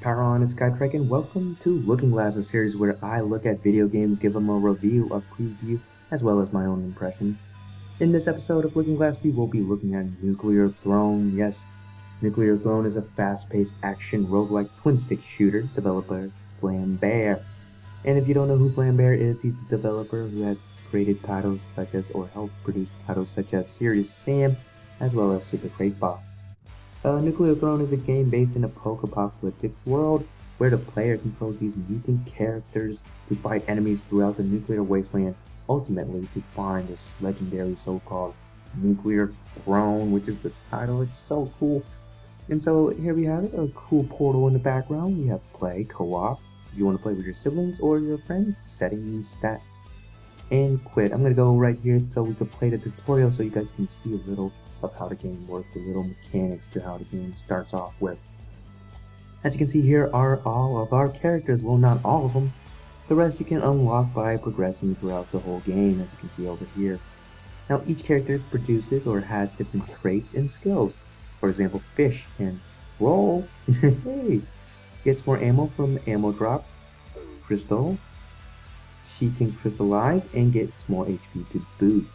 Power on is SkyTryke, and welcome to Looking Glass, a series where I look at video games, give them a review, a preview, as well as my own impressions. In this episode of Looking Glass, we will be looking at Nuclear Throne. Yes, Nuclear Throne is a fast-paced action roguelike twin-stick shooter developed by Vlambeer. And if you don't know who Vlambeer is, he's the developer who has created titles such as, or helped produce titles such as Serious Sam, as well as Super Crate Box. Nuclear Throne is a game based in a post-apocalyptic world where the player controls these mutant characters to fight enemies throughout the nuclear wasteland, ultimately to find this legendary so-called Nuclear Throne, which is the title. It's so cool. And so here we have it, a cool portal in the background. We have play, co-op, if you want to play with your siblings or your friends, settings, stats, and quit. I'm going to go right here so we can play the tutorial so you guys can see a little of how the game works, the little mechanics to how the game starts off with. As you can see, here are all of our characters. Well, not all of them. The rest you can unlock by progressing throughout the whole game, as you can see over here. Now, each character produces or has different traits and skills. For example, Fish can roll, hey, gets more ammo from ammo drops. Crystal, she can crystallize and gets more HP to boot.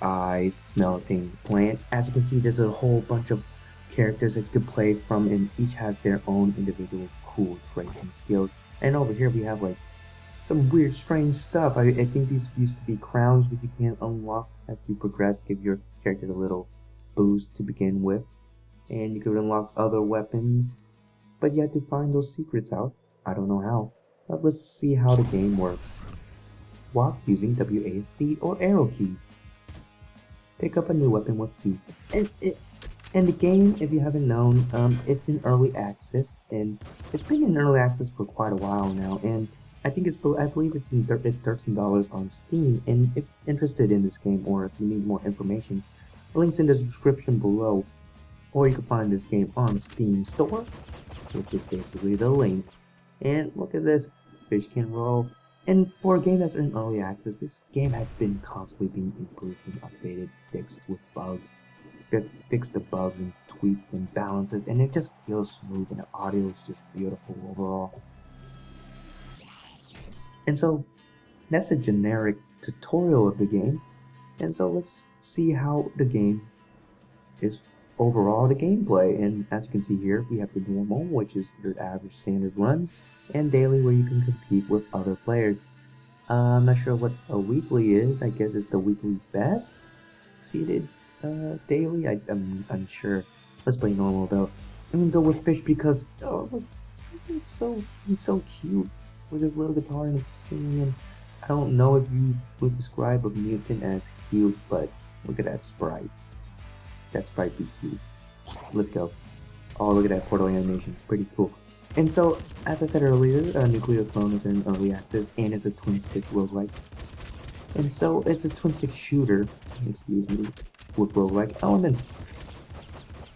Eyes, melting plant. As you can see, there's a whole bunch of characters that you can play from, and each has their own individual cool traits and skills. And over here we have like some weird strange stuff. I think these used to be crowns which you can unlock as you progress, give your character a little boost to begin with, and you could unlock other weapons, but you have to find those secrets out. I don't know how, but let's see how the game works. Walk using WASD or arrow keys. Pick up a new weapon with B. And the game, if you haven't known, it's in early access, and it's been in early access for quite a while now. And I believe it's $13 on Steam. And if interested in this game, or if you need more information, links in the description below. Or you can find this game on Steam Store, which is basically the link. And look at this, Fish can roll. And for a game that's in early access, this game has been constantly being improved and updated, fixed with bugs. Fix the bugs and tweak and balances, and it just feels smooth, and the audio is just beautiful overall. And so that's a generic tutorial of the game. And so let's see how the game is overall, the gameplay. And as you can see here, we have the normal, which is your average standard runs, and daily, where you can compete with other players. I'm not sure what a weekly is. I guess it's the weekly best seeded daily. I'm unsure. Let's play normal though. I'm gonna go with Fish because he's so cute with his little guitar and his singing. I don't know if you would describe a mutant as cute, but look at that sprite. That sprite be cute. Let's go. Oh, look at that portal animation. Pretty cool. And so, as I said earlier, Nuclear Throne is in early access and is a twin-stick roguelike. And so, it's a twin-stick shooter, excuse me, with roguelike elements.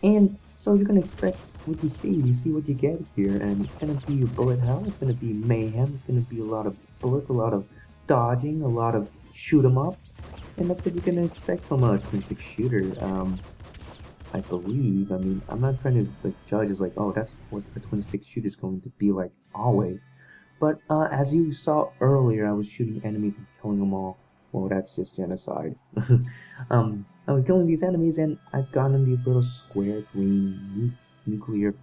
And so, you're gonna expect what you see. You see what you get here, and it's gonna be bullet hell. It's gonna be mayhem. It's gonna be a lot of bullets, a lot of dodging, a lot of shoot 'em ups, and that's what you're gonna expect from a twin-stick shooter. I believe. I mean, I'm not trying to judge as oh, that's what a twin-stick shooter is going to be like always. But as you saw earlier, I was shooting enemies and killing them all. Well, that's just genocide. I was killing these enemies, and I've gotten these little square green nuclear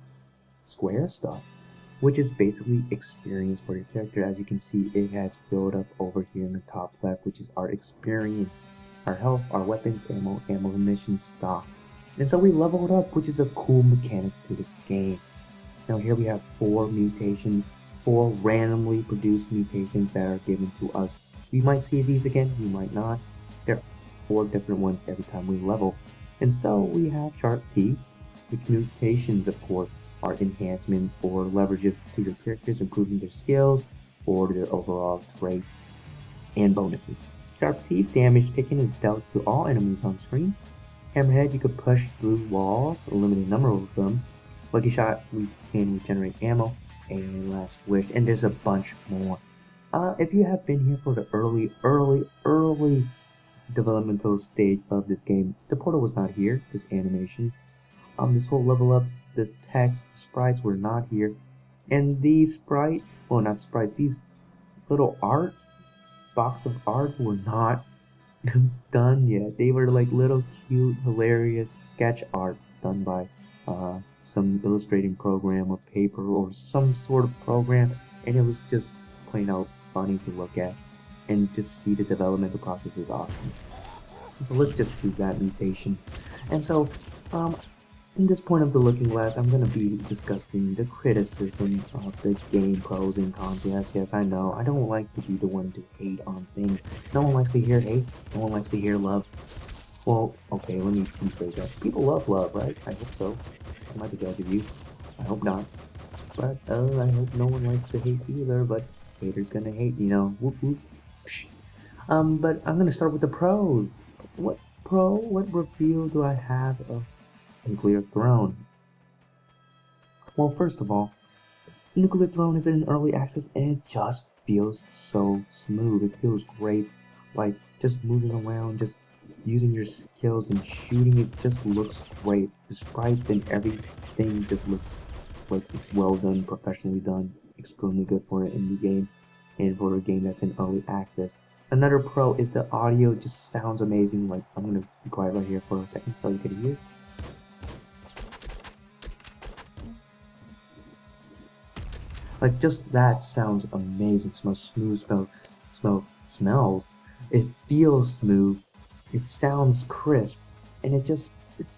square stuff, which is basically experience for your character. As you can see, it has filled up over here in the top left, which is our experience, our health, our weapons, ammo, ammunition, stock. And so we leveled up, which is a cool mechanic to this game. Now here we have 4 mutations, 4 randomly produced mutations that are given to us. We might see these again, we might not. There are 4 different ones every time we level. And so we have Sharp Teeth, which mutations of course are enhancements or leverages to your characters, improving their skills or their overall traits and bonuses. Sharp Teeth damage taken is dealt to all enemies on screen. Hammerhead, you could push through walls, a limited number of them. Lucky Shot, we can regenerate ammo. And Last Wish, and there's a bunch more. If you have been here for the early developmental stage of this game, the portal was not here, this animation. This whole level up, this text, the sprites were not here. And these sprites, well, not sprites, these little arts, box of arts were not done yet. They were like little cute, hilarious sketch art done by some illustrating program or paper or some sort of program, and it was just plain out funny to look at, and just see the developmental process is awesome. So let's just choose that mutation. And so, in this point of the looking glass, I'm going to be discussing the criticism of the game pros and cons. Yes, I know. I don't like to be the one to hate on things. No one likes to hear hate. No one likes to hear love. Well, okay, let me rephrase that. People love love, right? I hope so. I might be judging you. I hope not. But, I hope no one likes to hate either, but haters gonna hate, you know. Whoop whoop. Psh. But I'm gonna start with the pros. What review do I have of Nuclear Throne? Well, first of all, Nuclear Throne is in early access and it just feels so smooth. It feels great, like just moving around, just using your skills and shooting. It just looks great. The sprites and everything just looks like it's well done, professionally done, extremely good for an indie game and for a game that's in early access. Another pro is the audio just sounds amazing. Like, I'm gonna be quiet right here for a second so you can hear. Like, just that sounds amazing. Smells smooth, smells. It feels smooth. It sounds crisp, and it's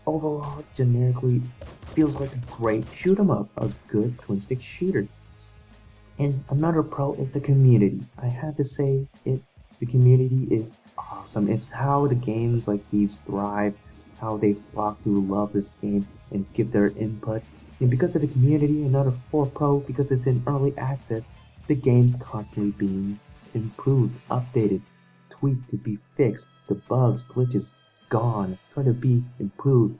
overall generically feels like a great shoot 'em up, a good twin stick shooter. And another pro is the community. I have to say it. The community is awesome. It's how the games like these thrive, how they flock to love this game and give their input. And because of the community, another 4 pro, because it's in early access, the game's constantly being improved, updated, tweaked to be fixed. The bugs, glitches, gone, try to be improved.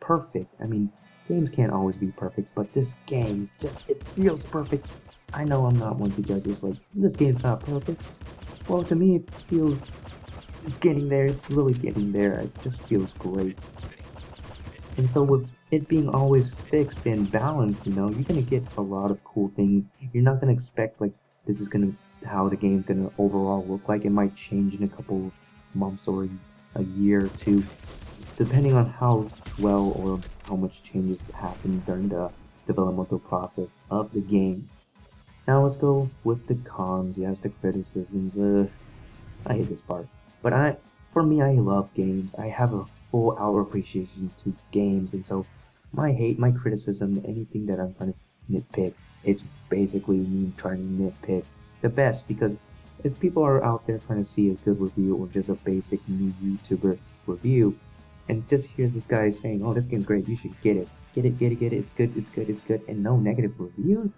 Perfect. I mean, games can't always be perfect, but this game it feels perfect. I know I'm not one to judge. It's like, this game's not perfect. Well, to me, it feels it's getting there. It's really getting there. It just feels great. And so with it being always fixed and balanced, you know, you're gonna get a lot of cool things. You're not gonna expect like this is gonna how the game's gonna overall look like. It might change in a couple months or a year or two, depending on how well or how much changes happen during the developmental process of the game. Now let's go with the cons. Yes, the criticisms. I hate this part, but for me, I love games. I have a full out appreciation to games, and so my criticism, anything that I'm trying to nitpick, it's basically me trying to nitpick the best, because if people are out there trying to see a good review or just a basic new YouTuber review, and just here's this guy saying, "Oh, this game's great, you should get it, it's good," and no negative reviews,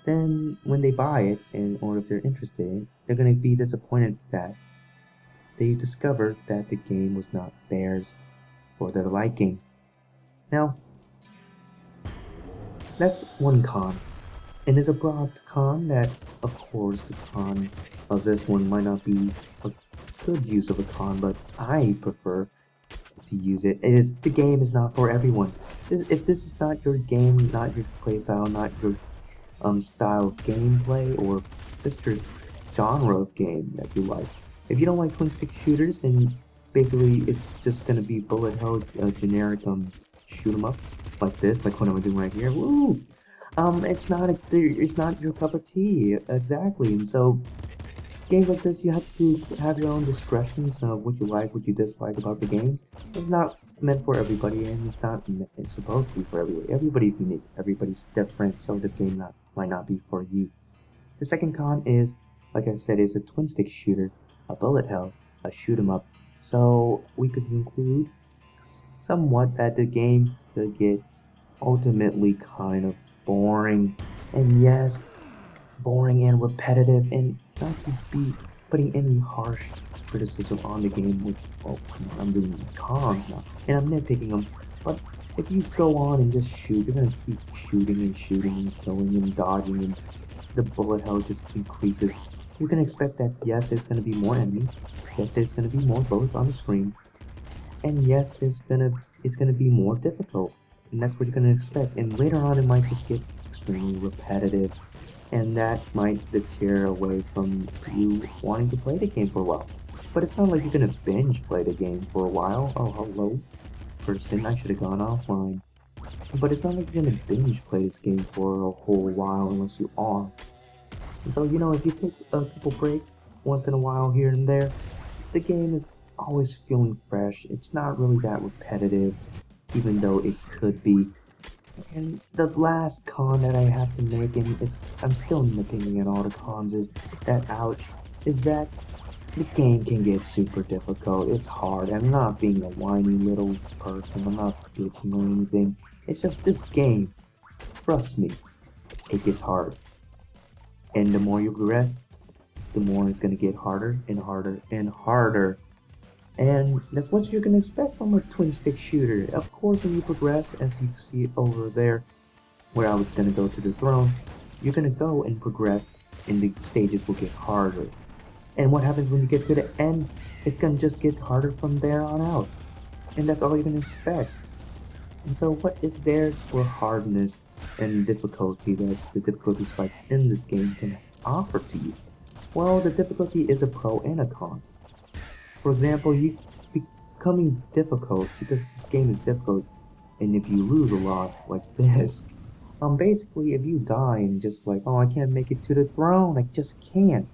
then when they buy it, or if they're interested, they're gonna be disappointed that they discovered that the game was not theirs for their liking. Now, that's one con. And it's a broad con that, of course, the con of this one might not be a good use of a con, but I prefer to use it. The game is not for everyone. If this is not your game, not your playstyle, not your style of gameplay, or just your genre of game that you like. If you don't like twin stick shooters, and basically it's just gonna be bullet hell, generic shoot 'em up like this, like what I'm doing right here. Woo! It's not your cup of tea exactly, and so games like this, you have to have your own discretions of what you like, what you dislike about the game. It's not meant for everybody, and it's supposed to be for everybody. Everybody's unique, everybody's different, so this game might not be for you. The second con is, like I said, is a twin stick shooter, a bullet hell, a shoot 'em up. So we could conclude somewhat that the game could get ultimately kind of boring, and yes, boring and repetitive, and not to be putting any harsh criticism on the game, which, oh come on, I'm doing cons now, and I'm nitpicking them, but if you go on and just shoot, you're gonna keep shooting and killing and dodging, and the bullet hell just increases. You can expect that, yes, there's gonna be more enemies, yes, there's gonna be more bullets on the screen, and yes, it's gonna be more difficult. and that's what you're going to expect. And later on, it might just get extremely repetitive, and that might deter away from you wanting to play the game for a while. But it's not like you're going to binge play the game for a while. Oh, hello, person, I should have gone offline. But it's not like you're going to binge play this game for a whole while unless you are. And so, if you take a couple breaks once in a while here and there, the game is always feeling fresh. It's not really that repetitive, even though it could be. And the last con that I have to make, and I'm still nitpicking at all the cons, is that is that the game can get super difficult. It's hard. I'm not being a whiny little person. I'm not bitching or anything. It's just this game. Trust me, it gets hard. And the more you progress, the more it's going to get harder and harder and harder. And that's what you're going to expect from a twin-stick shooter. Of course, when you progress, as you see over there, where I was going to go to the throne, you're going to go and progress, and the stages will get harder. And what happens when you get to the end? It's going to just get harder from there on out. And that's all you're going to expect. And so what is there for hardness and difficulty that the difficulty spikes in this game can offer to you? Well, the difficulty is a pro and a con. For example, you becoming difficult because this game is difficult, and if you lose a lot like this, basically if you die and just like, oh, I can't make it to the throne, I just can't.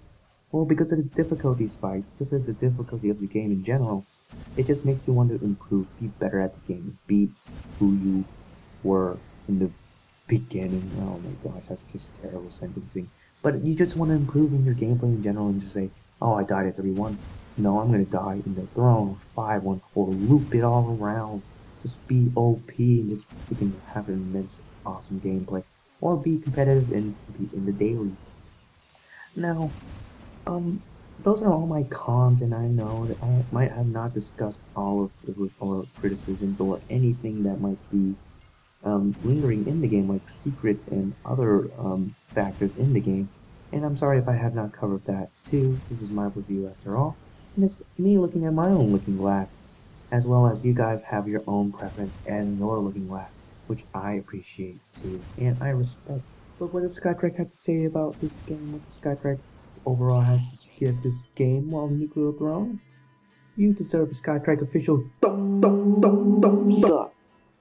Well, because of the difficulty spike, because of the difficulty of the game in general, it just makes you want to improve, be better at the game, be who you were in the beginning. Oh my gosh, that's just terrible sentencing. But you just want to improve in your gameplay in general and just say, oh, I died at 3-1. No, I'm going to die in the throne 5-1 or loop it all around. Just be OP and just freaking have an immense, awesome gameplay. Or be competitive and compete in the dailies. Now, those are all my cons, and I know that I might have not discussed all of the criticisms or anything that might be lingering in the game, like secrets and other factors in the game. And I'm sorry if I have not covered that too. This is my review after all. And it's me looking at my own looking glass, as well as you guys have your own preference and your looking glass, which I appreciate too, and I respect. But what does SkyTryke have to say about this game? What does SkyTryke overall have to give this game? Well, Nuclear Throne, you deserve a SkyTryke official thumbs up,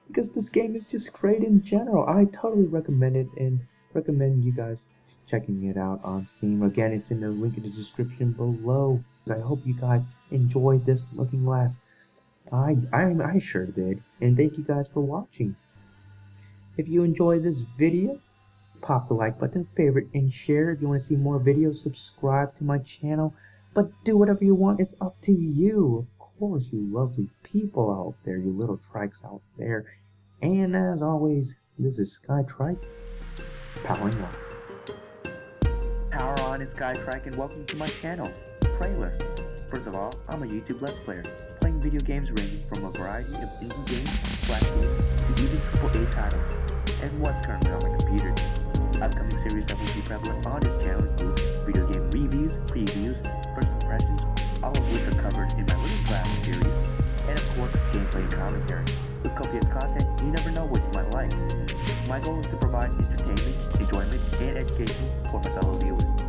because this game is just great in general. I totally recommend it and recommend you guys checking it out on Steam. Again, it's in the link in the description below. I hope you guys enjoyed this looking glass. I sure did. And thank you guys for watching. If you enjoyed this video, pop the like button, favorite, and share. If you want to see more videos, subscribe to my channel. But do whatever you want. It's up to you. Of course, you lovely people out there, you little trikes out there. And as always, this is SkyTryke, powering on. Power on is SkyTryke, and welcome to my channel. Trailer. First of all, I'm a YouTube Let's Player, playing video games ranging from a variety of indie games, flash games, to even AAA titles, and what's currently on my computer. Upcoming series that will be prevalent on this channel includes video game reviews, previews, first impressions, all of which are covered in my Looking Glass series, and of course, gameplay and commentary. With copious content, you never know what you might like. My goal is to provide entertainment, enjoyment, and education for my fellow viewers.